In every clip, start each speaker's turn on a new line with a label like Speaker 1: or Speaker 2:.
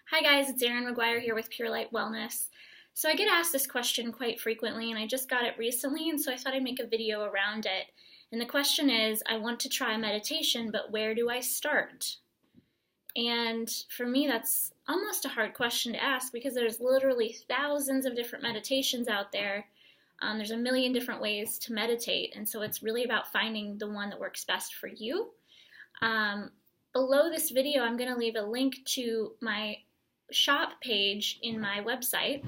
Speaker 1: Hi guys, it's Erin McGuire here with Pure Light Wellness. So I get asked this question quite frequently and I just got it recently, and so I thought I'd make a video around it. And the question is, I want to try meditation, but where do I start? And for me, that's almost a hard question to ask because there's literally thousands of different meditations out there. There's a million different ways to meditate, and so it's really about finding the one that works best for you. Below this video, I'm going to leave a link to my shop page in my website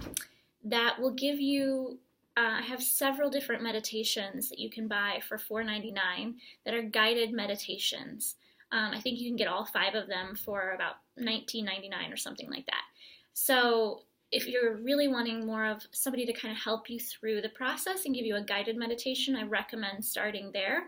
Speaker 1: that will give you, I have several different meditations that you can buy for $4.99 that are guided meditations. I think you can get all 5 of them for about $19.99 or something like that. So if you're really wanting more of somebody to kind of help you through the process and give you a guided meditation, I recommend starting there.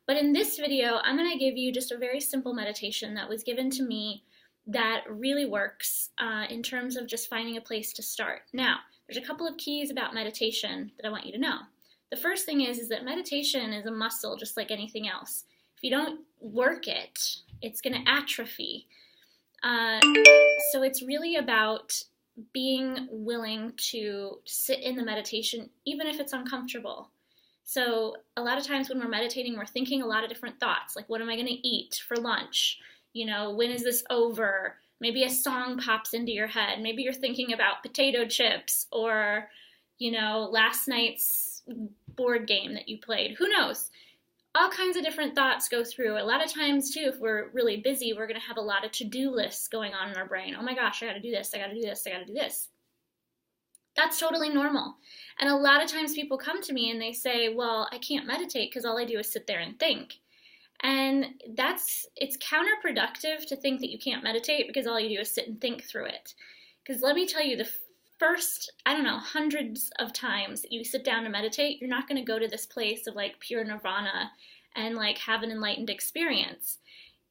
Speaker 1: But in this video, I'm going to give you just a very simple meditation that was given to me that really works in terms of just finding a place to start. Now, there's a couple of keys about meditation that I want you to know. The first thing is that meditation is a muscle just like anything else. If you don't work it, it's going to atrophy. So it's really about being willing to sit in the meditation even if it's uncomfortable. So a lot of times when we're meditating, we're thinking a lot of different thoughts, like what am I going to eat for lunch? You know, when is this over? Maybe a song pops into your head. Maybe you're thinking about potato chips or, last night's board game that you played. Who knows? All kinds of different thoughts go through. A lot of times, too, if we're really busy, we're going to have a lot of to-do lists going on in our brain. Oh my gosh, I got to do this, I got to do this, I got to do this. That's totally normal. And a lot of times people come to me and they say, well, I can't meditate because all I do is sit there and think. And it's counterproductive to think that you can't meditate because all you do is sit and think through it. Because let me tell you, the first, hundreds of times that you sit down to meditate, you're not going to go to this place of like pure nirvana and like have an enlightened experience.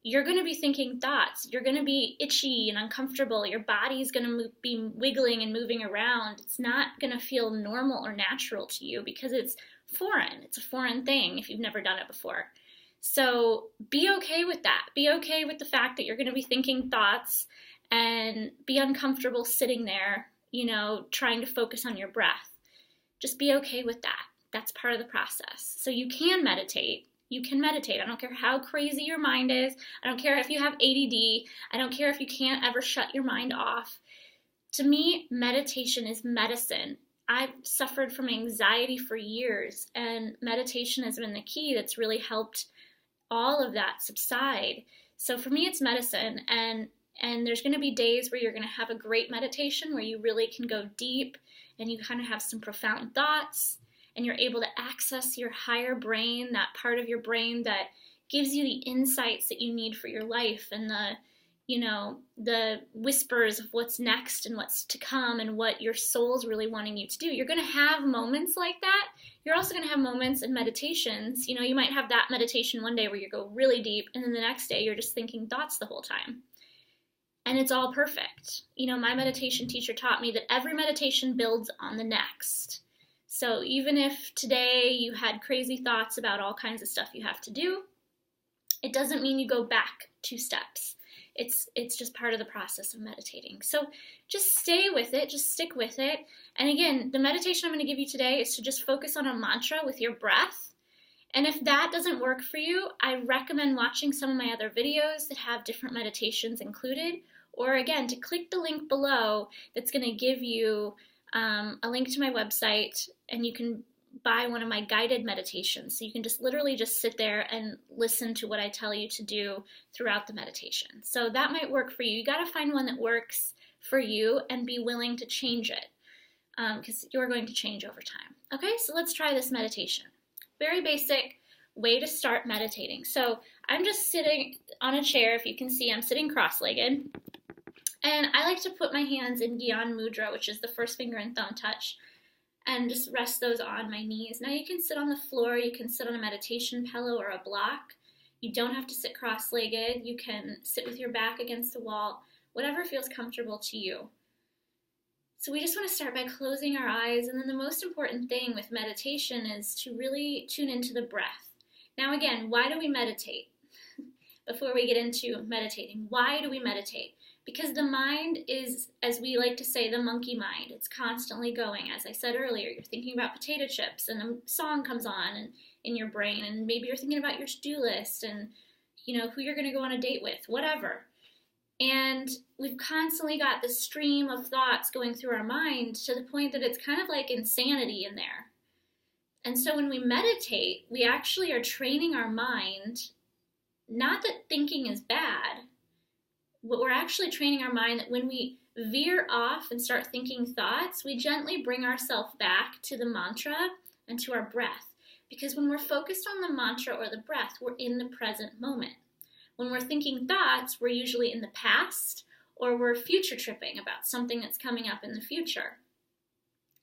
Speaker 1: You're going to be thinking thoughts. You're going to be itchy and uncomfortable. Your body's going to be wiggling and moving around. It's not going to feel normal or natural to you because it's foreign. It's a foreign thing if you've never done it before. So be okay with that. Be okay with the fact that you're going to be thinking thoughts and be uncomfortable sitting there, trying to focus on your breath. Just be okay with that. That's part of the process. So you can meditate. You can meditate. I don't care how crazy your mind is. I don't care if you have ADD. I don't care if you can't ever shut your mind off. To me, meditation is medicine. I've suffered from anxiety for years, and meditation has been the key that's really helped all of that subside. So for me, it's medicine, and there's going to be days where you're going to have a great meditation where you really can go deep and you kind of have some profound thoughts and you're able to access your higher brain, that part of your brain that gives you the insights that you need for your life and the whispers of what's next and what's to come and what your soul's really wanting you to do. You're going to have moments like that. You're also going to have moments in meditations. You might have that meditation one day where you go really deep, and then the next day you're just thinking thoughts the whole time. And it's all perfect. My meditation teacher taught me that every meditation builds on the next. So even if today you had crazy thoughts about all kinds of stuff you have to do, it doesn't mean you go back 2 steps. It's just part of the process of meditating. So just stay with it, just stick with it. And again, the meditation I'm going to give you today is to just focus on a mantra with your breath. And if that doesn't work for you, I recommend watching some of my other videos that have different meditations included. Or again, to click the link below that's going to give you a link to my website, and you can buy one of my guided meditations. So you can just literally just sit there and listen to what I tell you to do throughout the meditation. So that might work for you. You got to find one that works for you and be willing to change it because you're going to change over time. Okay, so let's try this meditation. Very basic way to start meditating. So I'm just sitting on a chair. If you can see, I'm sitting cross-legged. And I like to put my hands in Gyan Mudra, which is the first finger and thumb touch, and just rest those on my knees. Now you can sit on the floor, you can sit on a meditation pillow or a block. You don't have to sit cross-legged. You can sit with your back against a wall, whatever feels comfortable to you. So we just want to start by closing our eyes, and then the most important thing with meditation is to really tune into the breath. Now again, why do we meditate? Before we get into meditating, why do we meditate? Because the mind is, as we like to say, the monkey mind. It's constantly going. As I said earlier, you're thinking about potato chips and a song comes on and in your brain, and maybe you're thinking about your to-do list and who you're going to go on a date with, whatever. And we've constantly got this stream of thoughts going through our mind to the point that it's kind of like insanity in there. And so when we meditate, we actually are training our mind, not that thinking is bad, but we're actually training our mind that when we veer off and start thinking thoughts, we gently bring ourselves back to the mantra and to our breath. Because when we're focused on the mantra or the breath, we're in the present moment. When we're thinking thoughts, we're usually in the past, or we're future tripping about something that's coming up in the future.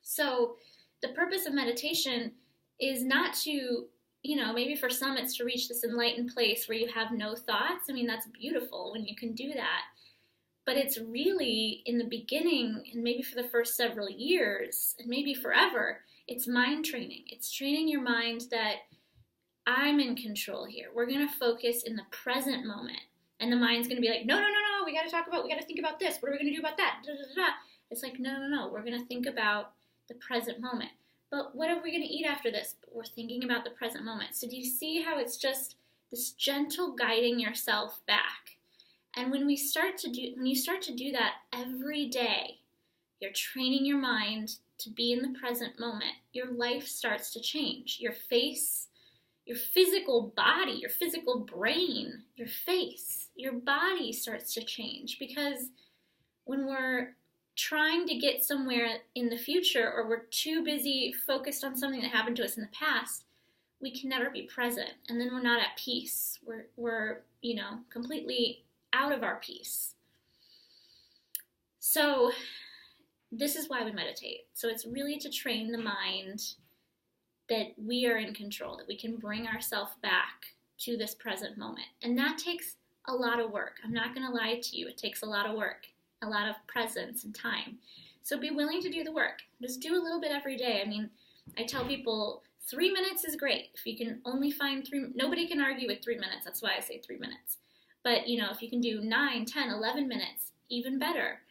Speaker 1: So the purpose of meditation is not to, maybe for some it's to reach this enlightened place where you have no thoughts. I mean, that's beautiful when you can do that. But it's really, in the beginning, and maybe for the first several years, and maybe forever, it's mind training. It's training your mind that I'm in control here. We're going to focus in the present moment. And the mind's going to be like, no, we got to think about this. What are we going to do about that? Da, da, da, da. It's like, no, we're going to think about the present moment. But what are we going to eat after this? We're thinking about the present moment. So do you see how it's just this gentle guiding yourself back? And when you start to do that every day, you're training your mind to be in the present moment. Your life starts to change. Your face, your physical body, your physical brain, your face, your body starts to change. Because when we're trying to get somewhere in the future, or we're too busy focused on something that happened to us in the past, we can never be present. And then we're not at peace. We're completely out of our peace. So this is why we meditate. So it's really to train the mind that we are in control, that we can bring ourselves back to this present moment. And that takes a lot of work. I'm not going to lie to you. It takes a lot of work, a lot of presence and time. So be willing to do the work. Just do a little bit every day. I mean, I tell people 3 minutes is great. If you can only find nobody can argue with 3 minutes. That's why I say 3 minutes. But, if you can do 9, 10, 11 minutes, even better.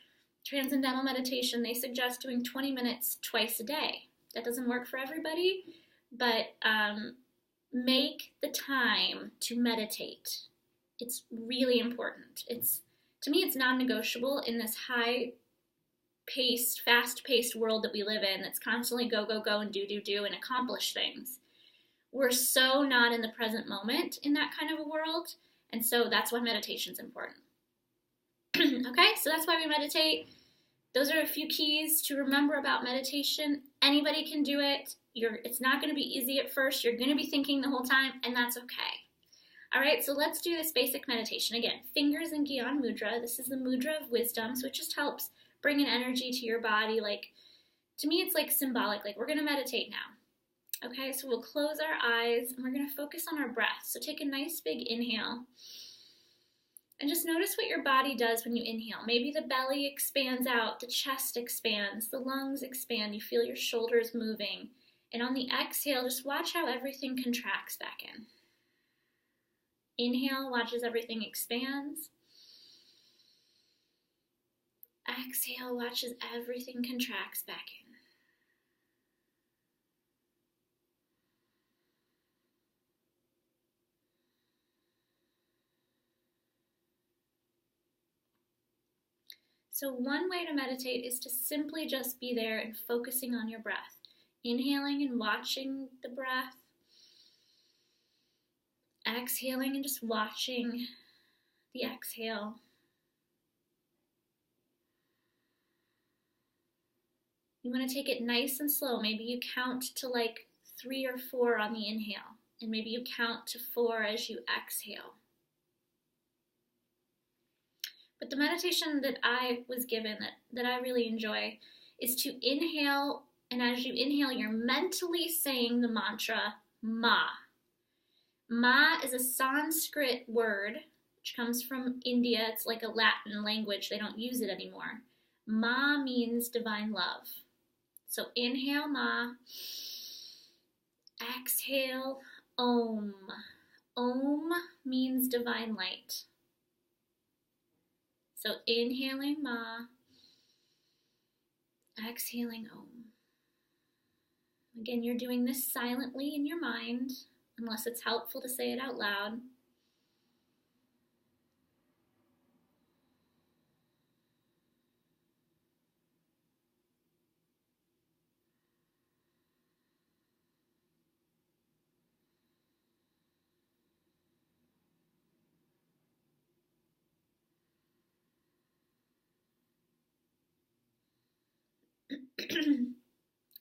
Speaker 1: Transcendental meditation, they suggest doing 20 minutes twice a day. That doesn't work for everybody, but make the time to meditate. It's really important. To me, it's non-negotiable in this high-paced, fast-paced world that we live in that's constantly go, go, go, and do, and accomplish things. We're so not in the present moment in that kind of a world, and so that's why meditation's important. Okay, so that's why we meditate. Those are a few keys to remember about meditation. Anybody can do it. It's not going to be easy at first. You're going to be thinking the whole time, and that's okay. All right, so let's do this basic meditation. Again, fingers in Gyan Mudra. This is the Mudra of Wisdom, so it just helps bring an energy to your body. To me, it's like symbolic, like we're going to meditate now. Okay, so we'll close our eyes, and we're going to focus on our breath. So take a nice big inhale. And just notice what your body does when you inhale. Maybe the belly expands out, the chest expands, the lungs expand, you feel your shoulders moving. And on the exhale, just watch how everything contracts back in. Inhale, watch as everything expands. Exhale, watch as everything contracts back in. So one way to meditate is to simply just be there and focusing on your breath. Inhaling and watching the breath. Exhaling and just watching the exhale. You want to take it nice and slow. Maybe you count to 3 or 4 on the inhale. And maybe you count to 4 as you exhale. But the meditation that I was given that I really enjoy is to inhale, and as you inhale, you're mentally saying the mantra, Ma. Ma is a Sanskrit word, which comes from India. It's like a Latin language. They don't use it anymore. Ma means divine love. So inhale, Ma. Exhale, Om. Om means divine light. So inhaling ma, exhaling om. Again, you're doing this silently in your mind, unless it's helpful to say it out loud.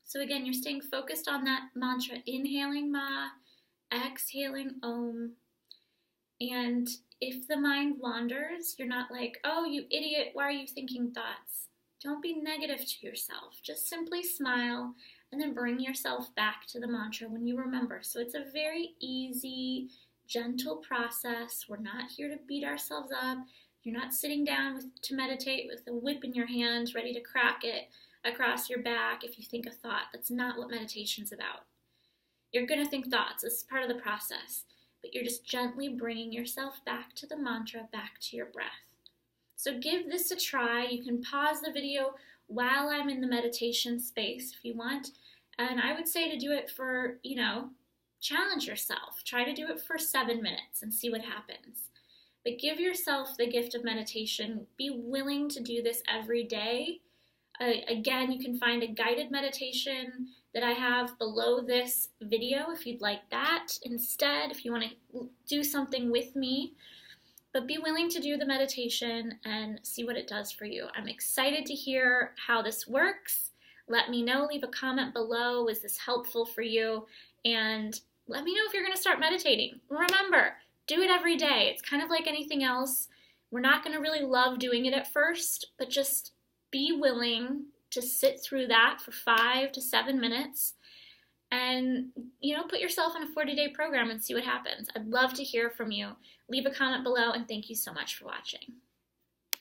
Speaker 1: So again, you're staying focused on that mantra, inhaling ma, exhaling om. And if the mind wanders, you're not like, oh, you idiot, why are you thinking thoughts? Don't be negative to yourself. Just simply smile and then bring yourself back to the mantra when you remember. So it's a very easy, gentle process. We're not here to beat ourselves up. You're not sitting down to meditate with a whip in your hand, ready to crack it across your back if you think a thought. That's not what meditation's about. You're going to think thoughts. This is part of the process. But you're just gently bringing yourself back to the mantra, back to your breath. So give this a try. You can pause the video while I'm in the meditation space if you want. And I would say to do it for, challenge yourself. Try to do it for 7 minutes and see what happens. But give yourself the gift of meditation. Be willing to do this every day. Again, you can find a guided meditation that I have below this video if you'd like that instead, if you want to do something with me. But be willing to do the meditation and see what it does for you. I'm excited to hear how this works. Let me know, leave a comment below. Is this helpful for you? And let me know if you're going to start meditating. Remember, do it every day. It's kind of like anything else. We're not going to really love doing it at first, but just be willing to sit through that for 5 to 7 minutes and, put yourself on a 40-day program and see what happens. I'd love to hear from you. Leave a comment below, and thank you so much for watching.